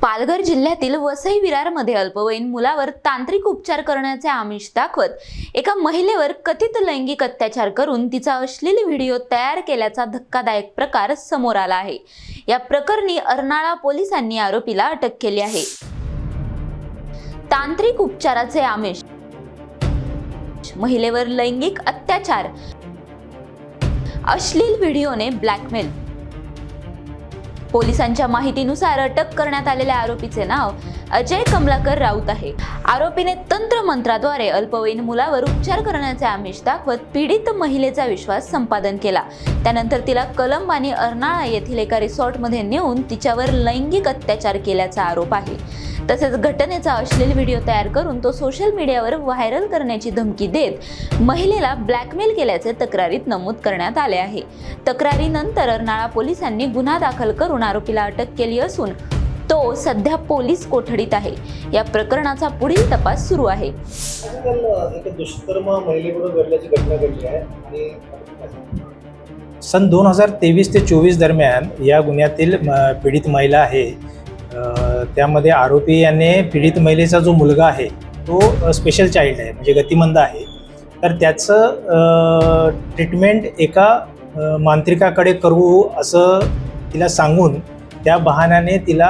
पालघर जिल्ह्यातील वसई विरारमध्ये अल्पवयीन मुलावर तांत्रिक उपचार करण्याचे आमिष दाखवत एका महिलेवर कथित लैंगिक अत्याचार करून तिचा अश्लील व्हिडिओ तयार केल्याचा धक्कादायक प्रकार समोर आला आहे। या प्रकरणी अर्नाळा पोलिसांनी आरोपीला अटक केली आहे। तांत्रिक उपचाराचे आमिष, महिलेवर लैंगिक अत्याचार, अश्लील व्हिडिओने ब्लॅकमेल। पोलिसांच्या माहितीनुसार अटक करण्यात आलेल्या आरोपीचे नाव अजय कमलाकर राऊत आहे। आरोपीने तंत्रमंत्राद्वारे अल्पवयीन मुलावर उपचार करण्याचे आमिष दाखवत पीडित महिलेचा विश्वास संपादन केला। त्यानंतर तिला कलंब आणि अर्नाळा येथील एका रिसॉर्टमध्ये नेऊन तिच्यावर लैंगिक अत्याचार केल्याचा आरोप आहे। तसेच घटनेचा अश्लील व्हिडिओ तयार करून तो सोशल मीडियावर व्हायरल करण्याची धमकी देत महिलेला ब्लॅकमेल केल्याचे तक्रारीत नमूद करण्यात आले आहे। तक्रारीनंतर अर्नाळा पोलिसांनी गुन्हा दाखल करून आरोपीला अटक केली असून तो सध्या पोलीस कोठडीत आहे। या प्रकरणाचा पुढील तपास सुरू आहे। एक दुष्कर्म महिलेबरोबर घडल्याची घटना घडली आहे आणि सन 2023 ते 24 दरम्यान या गुन्ह्यातील पीडित महिला आहे। त्यामध्ये आरोपी याने पीडित महिलेचा जो मुलगा आहे तो स्पेशल चाइल्ड आहे, म्हणजे गतिमंद आहे। तर त्याचं ट्रीटमेंट एका मांत्रिकाकडे करू असं तिला सांगून त्या बहाण्याने तिला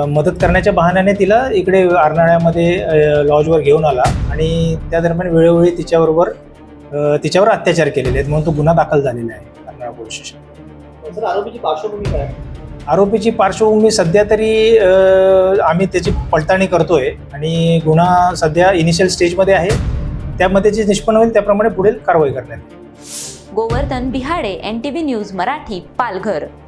मदत करण्याच्या बहाण्याने तिला इकडे अर्नाळ्यामध्ये लॉजवर घेऊन आला आणि त्या दरम्यान वेळोवेळी तिच्यावर अत्याचार केलेले आहेत, म्हणून तो गुन्हा दाखल झालेला आहे अर्नाळा पोलीस स्टेशन। सर, आरोपीची पार्श्वभूमी काय आहे? आरोपीची पार्श्वभूमी सध्या तरी आम्ही त्याची पडताळणी करतोय आणि गुन्हा सध्या इनिशियल स्टेजमध्ये आहे। त्यामध्ये जे निष्पन्न होईल त्याप्रमाणे पुढील कारवाई करण्यात येईल। Govardhan Bihade, NTV news Marathi, Palghar.